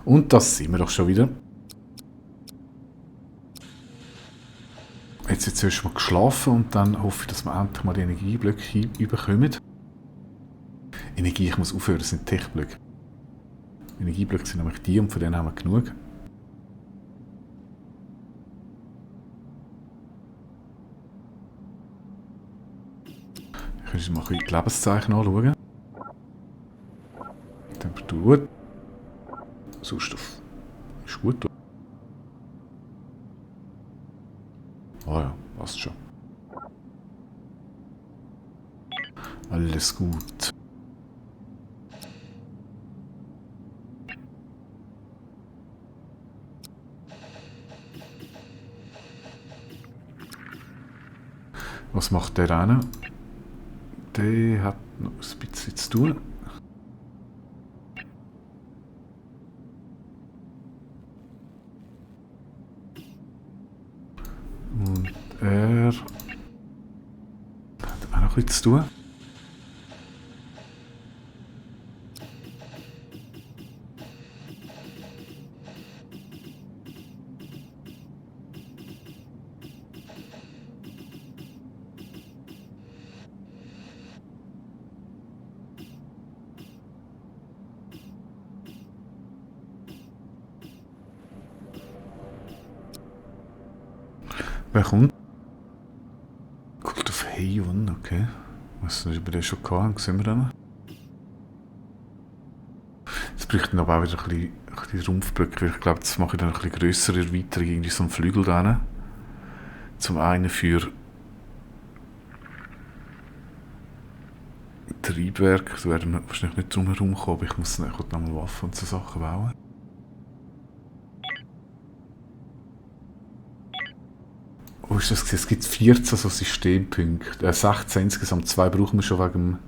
Und das sind wir doch schon wieder. Jetzt zuerst mal geschlafen und dann hoffe ich, dass wir endlich mal die Energieblöcke überkommen. Energie, ich muss aufhören, das sind Tech-Blöcke. Energieblöcke sind nämlich die und von denen haben wir genug. Ich könnte mal ein bisschen die Lebenszeichen anschauen. Temperatur gut. Sauerstoff ist gut. Ah ja, passt schon. Alles gut. Was macht der eine? Der hat noch ein bisschen zu tun. Und er hat auch noch ein bisschen zu tun. Wer kommt? Cult of Haven, okay. Was ist über den schon gehabt? Sehen wir den? Jetzt bräuchten aber auch wieder ein bisschen Rumpfblöcke. Ich glaube, das mache ich dann ein bisschen grössere Erweiterung, irgendwie so einen Flügel da. Zum einen für Triebwerk, da werden wir wahrscheinlich nicht drum herum kommen, aber ich muss noch mal Waffen und so Sachen bauen. Oh, ist das? Es gibt 14 so Systempunkte. 16 insgesamt. 2 brauchen wir schon wegen dem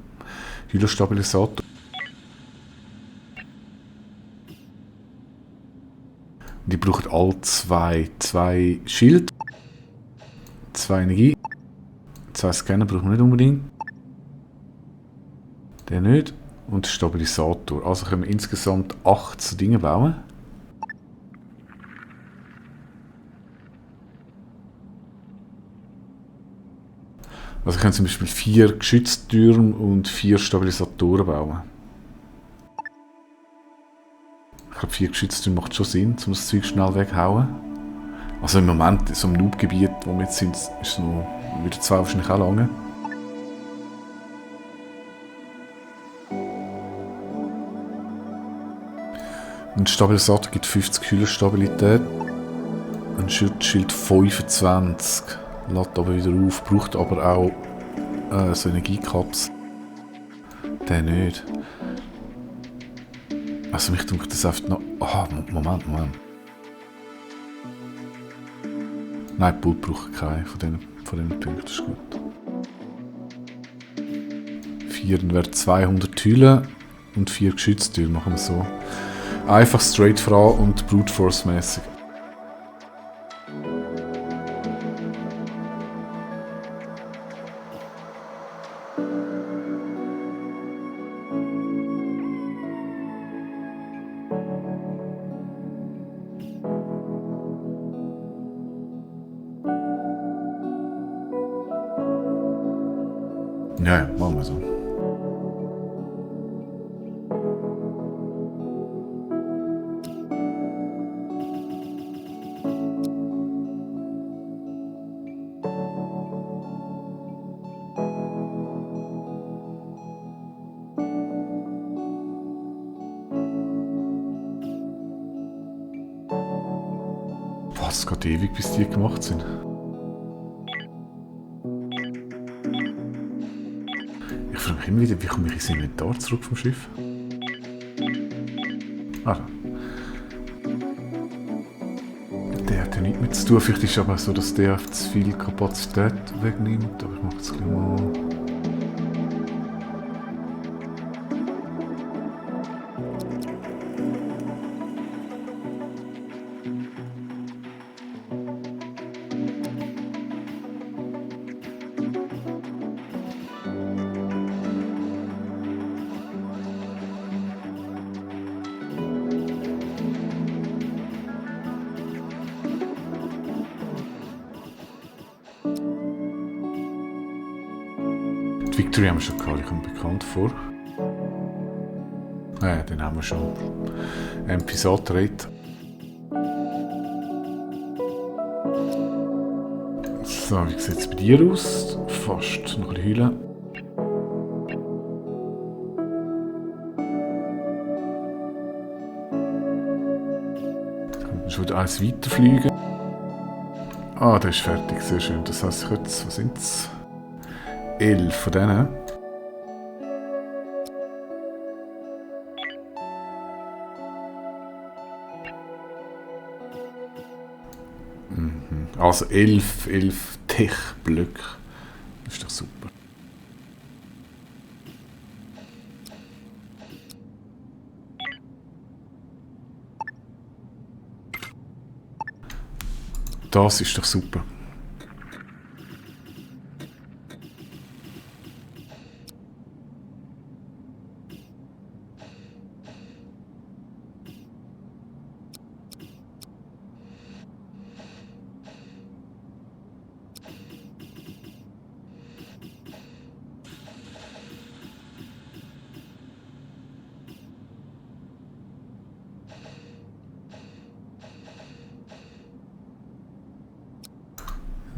Hydrostabilisator. Die brauchen alle zwei Schild, 2 Energie, 2 Scanner brauchen wir nicht unbedingt. Der nicht. Und Stabilisator. Also können wir insgesamt 8 so Dinge bauen. Also ich kann zum Beispiel 4 Geschütztürme und 4 Stabilisatoren bauen. Ich glaube 4 Geschütztürme macht schon Sinn, um das Zeug schnell weghauen. Also im Moment, in so einem Noob-Gebiet, wo wir jetzt sind, ist es noch wieder 2 wahrscheinlich auch lange. Ein Stabilisator gibt 50 Kühlerstabilität. Ein Schutzschild 25. Lädt aber wieder auf, braucht aber auch so Energiekaps. Der nicht. Also mich denkt das einfach noch... Aha, Moment. Nein, Pult braucht keinen von diesen Punkten, das ist gut. 4 wäre 200 Hülle und 4 Geschütztüren, machen wir so. Einfach straight voran und Brute Force mäßig. Ja, machen wir so. Boah, es geht ewig, bis die gemacht sind. Ich frage mich immer wieder, wie komme ich ins Inventar zurück vom Schiff? Ah, der hat ja nichts mit zu tun. Vielleicht ist es aber so, dass der zu viel Kapazität wegnimmt. Aber ich mache jetzt gleich mal... Victory haben wir schon gehabt, ich komme bekannt vor. Ja, den haben wir schon. MP-Satrate. So, wie sieht es bei dir aus? Fast noch ein bisschen heulen. Jetzt könnten wir schon wieder eins weiterfliegen. Ah, der ist fertig, sehr schön. Das heisst, jetzt, was sind es? 11 von denen. Also 11 Tech-Blöcke. Das ist doch super. Das ist doch super.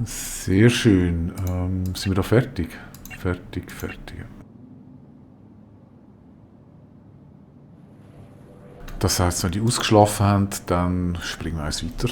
Sehr schön. Sind wir da fertig? Fertig. Das heisst, wenn die ausgeschlafen haben, dann springen wir eins weiter.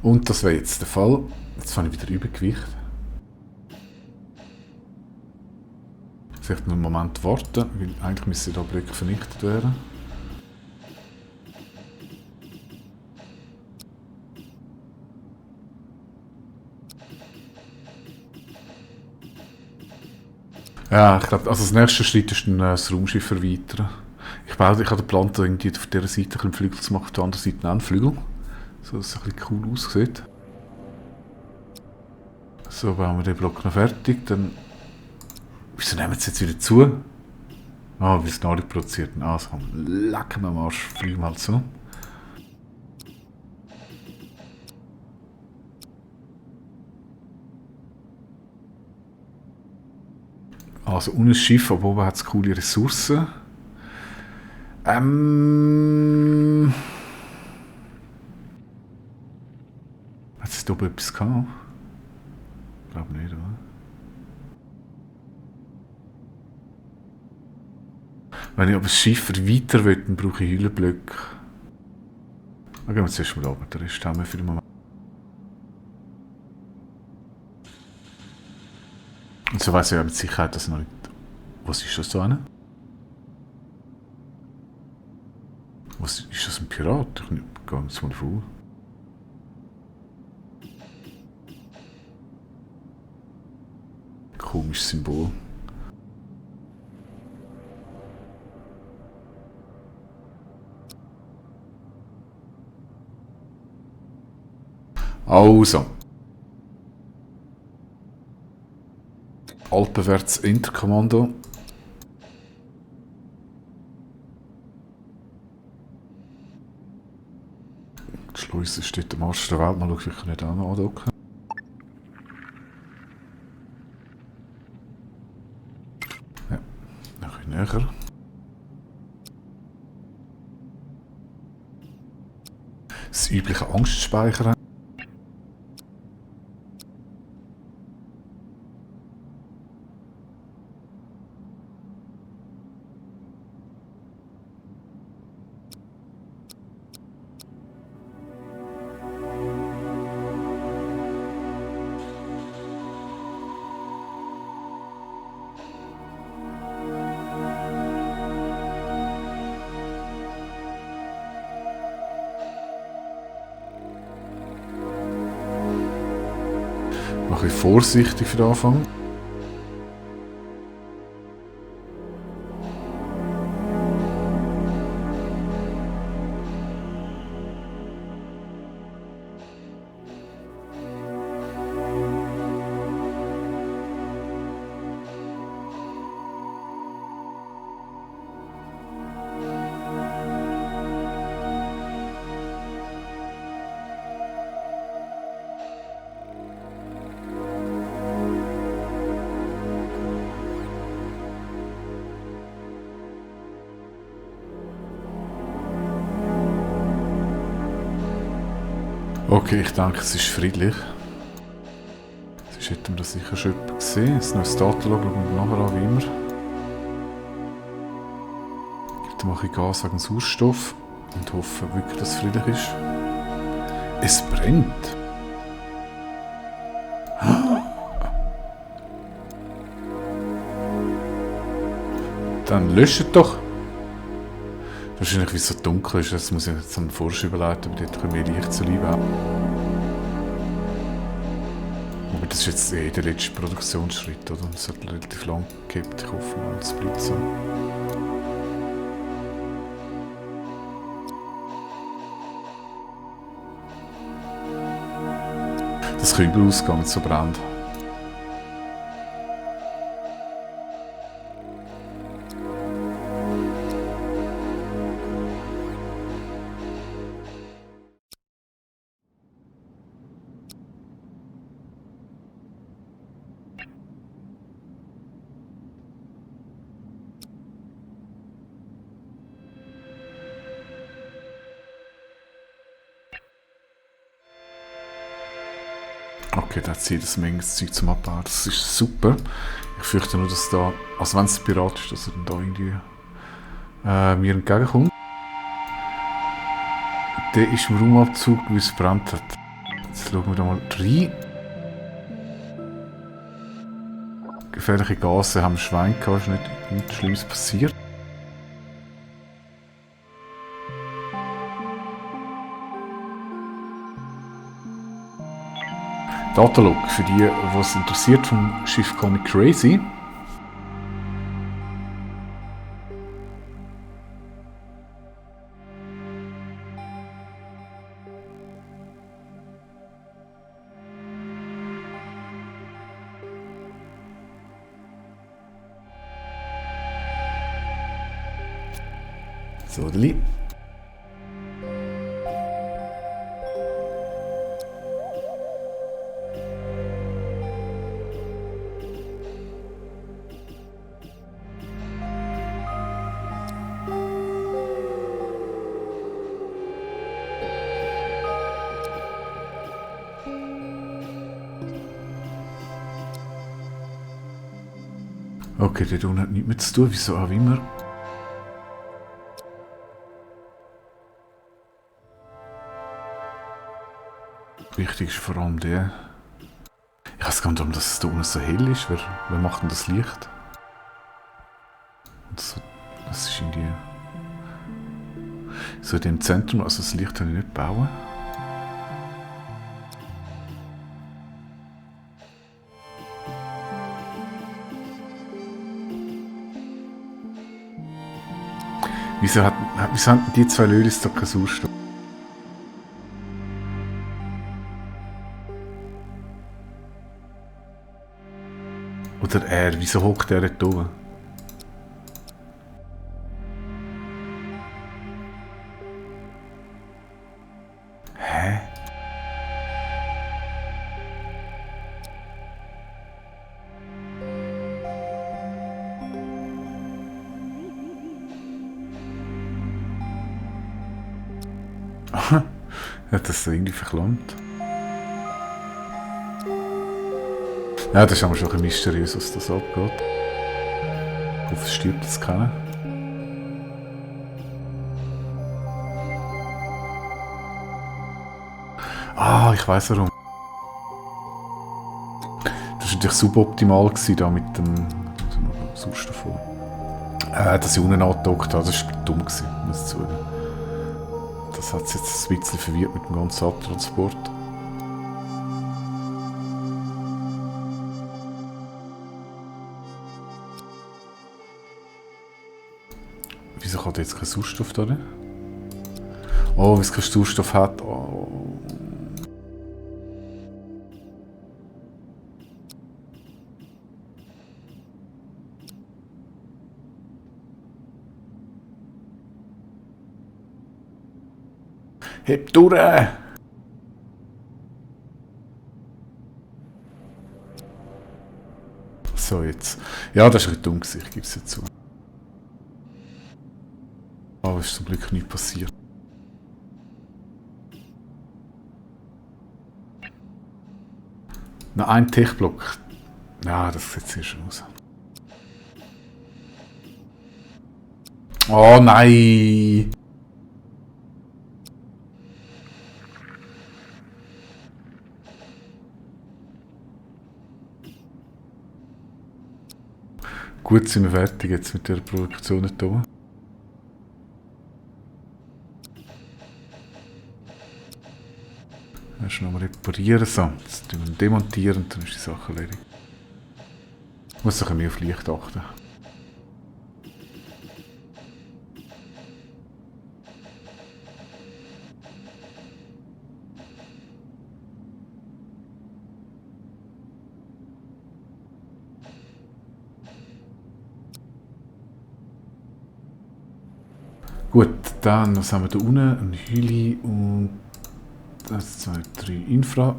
Und das wäre jetzt der Fall. Jetzt habe ich wieder Übergewicht. Vielleicht noch einen Moment warten, weil eigentlich müssen da Blöcke vernichtet werden. Ja, ich glaube, also das nächste Schritt ist dann das Raumschiff erweitern. Ich habe den Plan, irgendwie auf dieser Seite einen Flügel zu machen, auf der anderen Seite einen Flügel. So, dass es ein bisschen cool aussieht. So, bauen wir den Block noch fertig. Dann. Wieso nehmen wir es jetzt wieder zu? Ah, weil es noch nicht produziert. Also, lecken wir am Arsch, fliegen wir halt so. Also, ohne Schiff, aber oben hat es coole Ressourcen. Hat es da oben etwas gehabt? Ich glaube nicht, oder? Wenn ich aber das Schiff erweitern will, dann brauche ich Hüllenblöcke. Dann gehen wir zuerst mal runter, den Rest haben wir für den Moment. Und so weiss ich ja mit Sicherheit, dass noch nicht... Was ist das da hinten? Was ist das, ein Pirat? Ich gehe jetzt mal vor. Komisches Symbol. Also. Alpenwärts Interkommando. Die Schleuse steht am Arsch der Welt. Mal schauen, ob ich nicht andocken. Ja, noch ein bisschen näher. Das übliche Angstspeichern. Ein bisschen vorsichtig für den Anfang. Okay, ich denke, es ist friedlich. Sonst hätten wir das sicher schon gesehen. Ein neues Datenlog schauen wir nachher an, wie immer. Gibt mal ein bisschen Gas wegen Sauerstoff und hoffe wirklich, dass es friedlich ist. Es brennt! Dann löscht doch! Wahrscheinlich, wie es so dunkel ist, das muss ich jetzt an den Forscher überleiten, aber dort können wir Licht zu lieben haben. Aber das ist jetzt der letzte Produktionsschritt, oder? Es hat relativ lang gehabt. Ich hoffe mal, es bleibt so. Das kann übel ausgehen, wenn es so brennt. Okay, da hat sie jedes Menge Zeug zum Abbauen. Das ist super. Ich fürchte nur, dass da, also wenn es ein Pirat ist, dass er dann da irgendwie mir entgegenkommt. Der ist im Raumabzug, wie es brennt hat. Jetzt schauen wir da mal rein. Gefährliche Gase haben Schwein gehabt, ist nichts Schlimmes passiert. Datalog für die, was interessiert vom Schiff Comic Crazy. So, Deli. Okay, der Don hat nichts mehr zu tun, wieso auch immer. Wichtig ist vor allem der. Ich weiß gar nicht, warum das da unten so hell ist. Wer macht denn das Licht? Das ist in die. So in dem Zentrum, also das Licht kann ich nicht bauen. Wieso haben die zwei Lölis da keinen Sauerstoff? Oder er, wieso hockt er dort oben? Hä? Hat das so irgendwie verklemmt? Ja, das ist aber schon ein bisschen mysteriös, was das abgeht. Ich hoffe, es stirbt jetzt keiner. Ah, ich weiss warum. Das war natürlich suboptimal gewesen, da mit dem Sauerstoff. Dass ich unten angedockt habe, das war dumm gewesen, muss ich zugeben. Das hat es jetzt ein bisschen verwirrt mit dem ganzen Abtransport. Wieso hat er jetzt keinen Sauerstoff da? Oh, weil es keinen Sauerstoff hat. Oh. Heb durch! So, jetzt. Ja, das war ein dumm, ich gebe es jetzt zu. Aber es ist zum Glück nicht passiert. Noch ein Tech-Block. Ja, das sieht sehr schön aus. Oh nein! Gut, sind wir fertig jetzt mit der Produktion hier. Erst noch mal reparieren. So, jetzt demontieren und dann ist die Sache erledigt. Ich muss ein bisschen mehr auf Licht achten. Gut, dann, was haben wir da unten? Ein Heli und 1, 2, 3 Infra.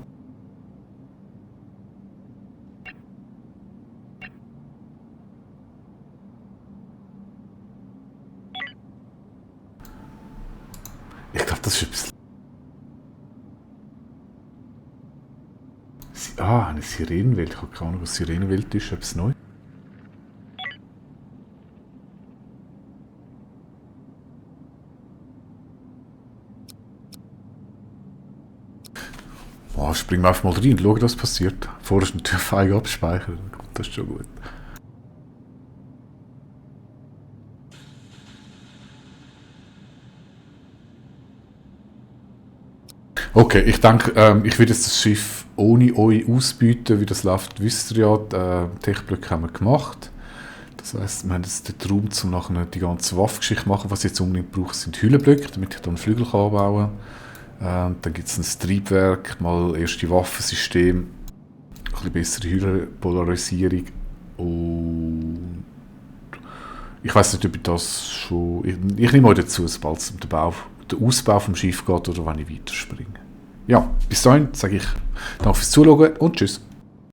Ich glaube, das ist etwas. Eine Sirenenwelt. Ich habe keine Ahnung, was Sirenenwelt ist. Etwas neu. Springen wir einfach mal rein und schauen, was passiert. Vorher ist natürlich feig abspeichern. Das ist schon gut. Okay, ich denke, ich werde jetzt das Schiff ohne euch ausbieten, wie das läuft, wisst ihr ja. Techblöcke haben wir gemacht. Das heisst, wir haben jetzt den Raum, um nachher die ganze Waffengeschichte zu machen. Was ich jetzt unbedingt brauche, sind Hüllenblöcke, damit ich dann Flügel anbauen kann. Dann gibt es ein Triebwerk, mal erste Waffensystem, ein bisschen bessere Hüllenpolarisierung und ich weiß nicht, ob ich das schon... Ich nehme euch dazu, sobald es um den Ausbau vom Schiff geht oder wenn ich weiterspringe. Ja, bis dahin sage ich danke fürs Zuschauen und tschüss.